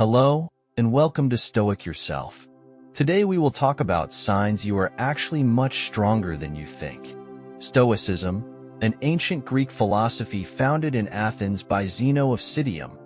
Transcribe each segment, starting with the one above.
Hello, and welcome to Stoic Yourself. Today we will talk about signs you are actually much stronger than you think. Stoicism, an ancient Greek philosophy founded in Athens by Zeno of Citium,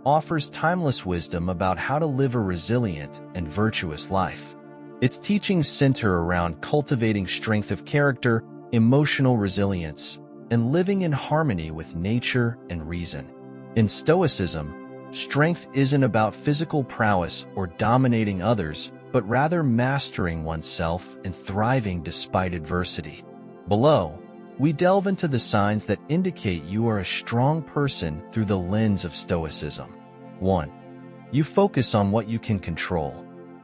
offers timeless wisdom about how to live a resilient and virtuous life. Its teachings center around cultivating strength of character, emotional resilience, and living in harmony with nature and reason. In Stoicism, strength isn't about physical prowess or dominating others, but rather mastering oneself and thriving despite adversity. Below, we delve into the signs that indicate you are a strong person through the lens of Stoicism. 1. You focus on what you can control.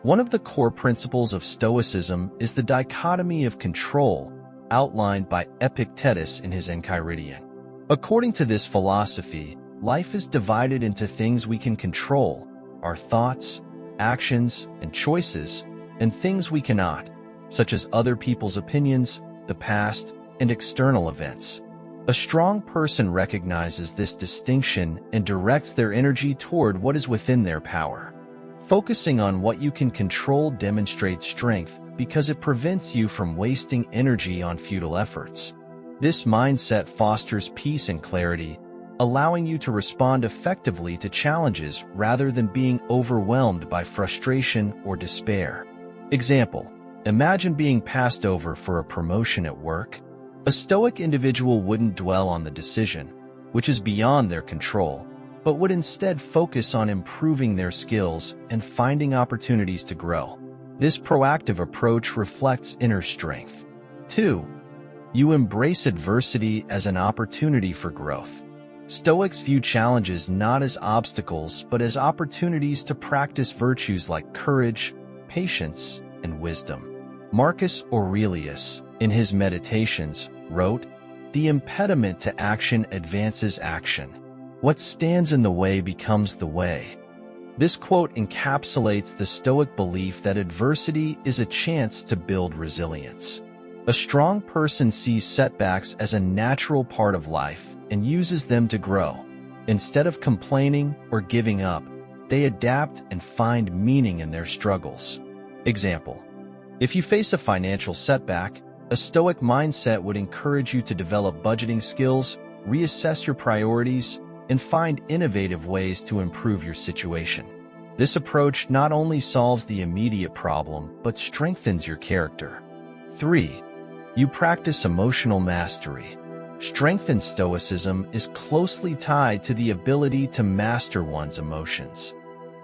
One of the core principles of Stoicism is the dichotomy of control, outlined by Epictetus in his Enchiridion. According to this philosophy, life is divided into things we can control, our thoughts, actions, and choices, and things we cannot, such as other people's opinions, the past, and external events. A strong person recognizes this distinction and directs their energy toward what is within their power. Focusing on what you can control demonstrates strength because it prevents you from wasting energy on futile efforts. This mindset fosters peace and clarity, allowing you to respond effectively to challenges rather than being overwhelmed by frustration or despair. Example: imagine being passed over for a promotion at work. A Stoic individual wouldn't dwell on the decision, which is beyond their control, but would instead focus on improving their skills and finding opportunities to grow. This proactive approach reflects inner strength. 2. You embrace adversity as an opportunity for growth. Stoics view challenges not as obstacles, but as opportunities to practice virtues like courage, patience, and wisdom. Marcus Aurelius, in his Meditations, wrote, "The impediment to action advances action. What stands in the way becomes the way." This quote encapsulates the Stoic belief that adversity is a chance to build resilience. A strong person sees setbacks as a natural part of life and uses them to grow. Instead of complaining or giving up, they adapt and find meaning in their struggles. Example: if you face a financial setback, a Stoic mindset would encourage you to develop budgeting skills, reassess your priorities, and find innovative ways to improve your situation. This approach not only solves the immediate problem, but strengthens your character. 3. You practice emotional mastery. Strength in Stoicism is closely tied to the ability to master one's emotions.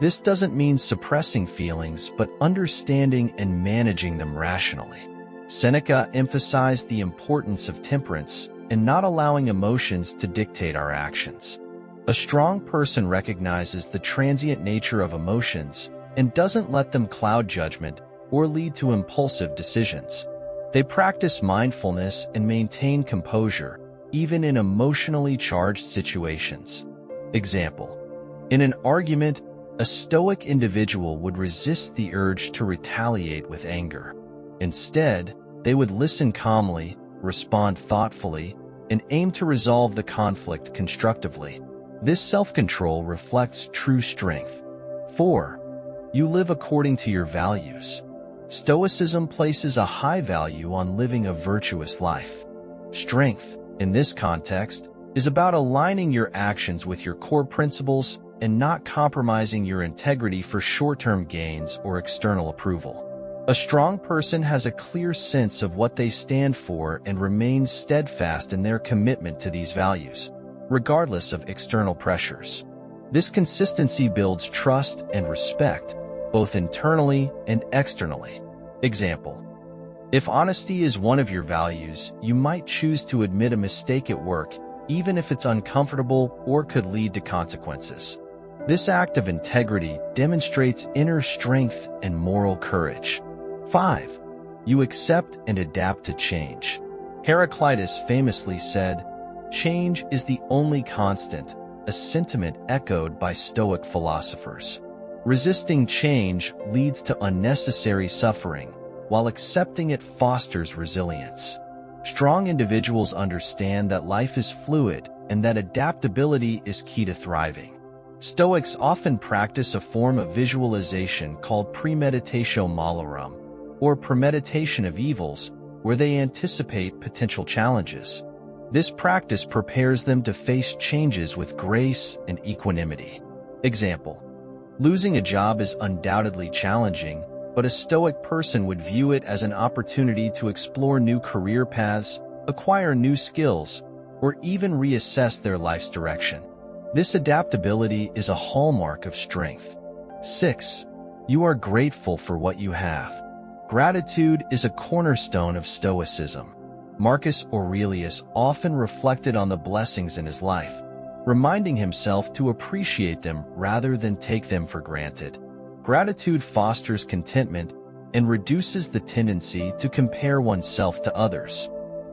This doesn't mean suppressing feelings, but understanding and managing them rationally. Seneca emphasized the importance of temperance and not allowing emotions to dictate our actions. A strong person recognizes the transient nature of emotions and doesn't let them cloud judgment or lead to impulsive decisions. They practice mindfulness and maintain composure, even in emotionally charged situations. Example: in an argument, a Stoic individual would resist the urge to retaliate with anger. Instead, they would listen calmly, respond thoughtfully, and aim to resolve the conflict constructively. This self-control reflects true strength. 4. You live according to your values. Stoicism places a high value on living a virtuous life. Strength, in this context, is about aligning your actions with your core principles and not compromising your integrity for short-term gains or external approval. A strong person has a clear sense of what they stand for and remains steadfast in their commitment to these values, regardless of external pressures. This consistency builds trust and respect, both internally and externally. Example: if honesty is one of your values, you might choose to admit a mistake at work, even if it's uncomfortable or could lead to consequences. This act of integrity demonstrates inner strength and moral courage. 5. You accept and adapt to change. Heraclitus famously said, "Change is the only constant," a sentiment echoed by Stoic philosophers. Resisting change leads to unnecessary suffering, while accepting it fosters resilience. Strong individuals understand that life is fluid and that adaptability is key to thriving. Stoics often practice a form of visualization called premeditatio malorum, or premeditation of evils, where they anticipate potential challenges. This practice prepares them to face changes with grace and equanimity. Example: losing a job is undoubtedly challenging, but a Stoic person would view it as an opportunity to explore new career paths, acquire new skills, or even reassess their life's direction. This adaptability is a hallmark of strength. 6. You are grateful for what you have. Gratitude is a cornerstone of Stoicism. Marcus Aurelius often reflected on the blessings in his life, reminding himself to appreciate them rather than take them for granted. Gratitude fosters contentment and reduces the tendency to compare oneself to others.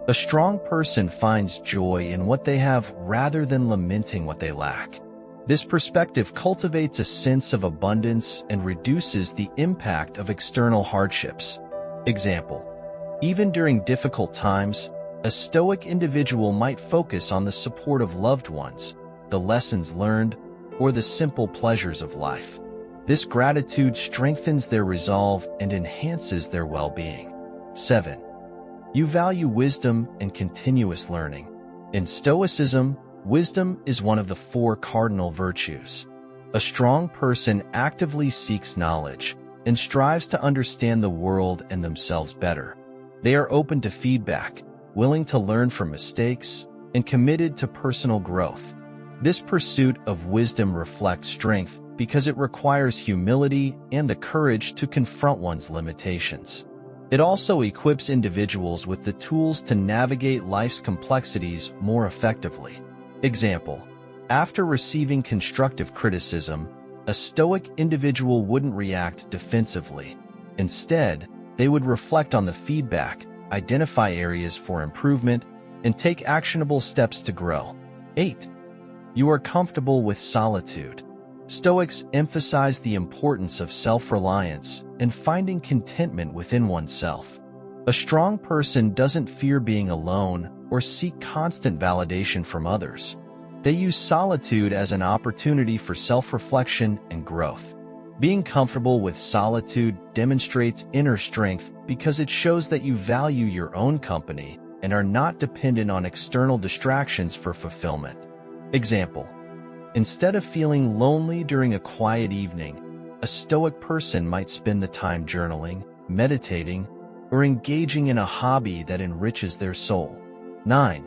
A strong person finds joy in what they have rather than lamenting what they lack. This perspective cultivates a sense of abundance and reduces the impact of external hardships. Example: even during difficult times, a Stoic individual might focus on the support of loved ones, the lessons learned, or the simple pleasures of life. This gratitude strengthens their resolve and enhances their well-being. 7. You value wisdom and continuous learning. In Stoicism, wisdom is one of the 4 cardinal virtues. A strong person actively seeks knowledge and strives to understand the world and themselves better. They are open to feedback, willing to learn from mistakes, and committed to personal growth. This pursuit of wisdom reflects strength because it requires humility and the courage to confront one's limitations. It also equips individuals with the tools to navigate life's complexities more effectively. Example: after receiving constructive criticism, a Stoic individual wouldn't react defensively. Instead, they would reflect on the feedback, identify areas for improvement, and take actionable steps to grow. 8. You are comfortable with solitude. Stoics emphasize the importance of self-reliance and finding contentment within oneself. A strong person doesn't fear being alone or seek constant validation from others. They use solitude as an opportunity for self-reflection and growth. Being comfortable with solitude demonstrates inner strength because it shows that you value your own company and are not dependent on external distractions for fulfillment. Example: instead of feeling lonely during a quiet evening, a Stoic person might spend the time journaling, meditating, or engaging in a hobby that enriches their soul. 9.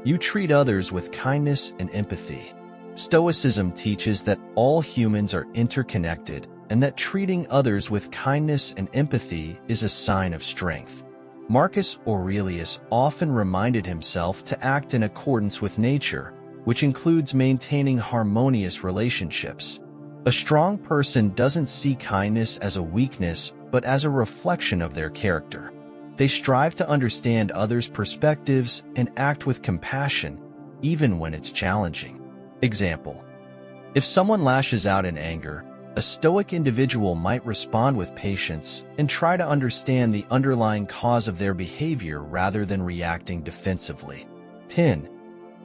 You treat others with kindness and empathy. Stoicism teaches that all humans are interconnected and that treating others with kindness and empathy is a sign of strength. Marcus Aurelius often reminded himself to act in accordance with nature, which includes maintaining harmonious relationships. A strong person doesn't see kindness as a weakness, but as a reflection of their character. They strive to understand others' perspectives and act with compassion, even when it's challenging. Example: if someone lashes out in anger, a Stoic individual might respond with patience and try to understand the underlying cause of their behavior rather than reacting defensively. 10.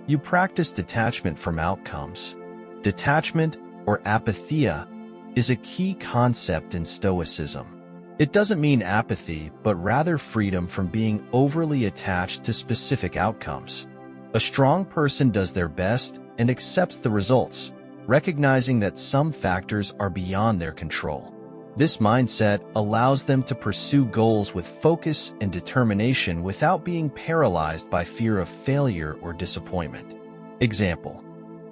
You practice detachment from outcomes. Detachment, or apatheia, is a key concept in Stoicism. It doesn't mean apathy, but rather freedom from being overly attached to specific outcomes. A strong person does their best and accepts the results, recognizing that some factors are beyond their control. This mindset allows them to pursue goals with focus and determination without being paralyzed by fear of failure or disappointment. Example: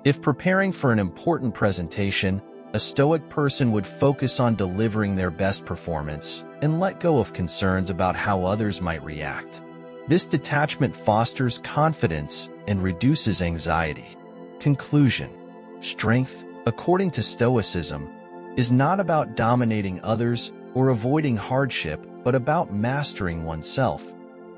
if preparing for an important presentation, a Stoic person would focus on delivering their best performance and let go of concerns about how others might react. This detachment fosters confidence and reduces anxiety. Conclusion: strength, according to Stoicism, is not about dominating others or avoiding hardship, but about mastering oneself,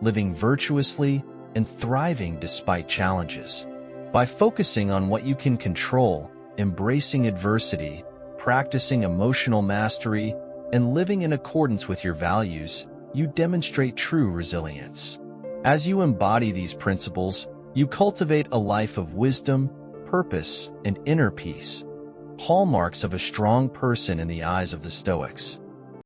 living virtuously, and thriving despite challenges. By focusing on what you can control, embracing adversity, practicing emotional mastery, and living in accordance with your values, you demonstrate true resilience. As you embody these principles, you cultivate a life of wisdom, purpose, and inner peace. hallmarks of a strong person in the eyes of the Stoics.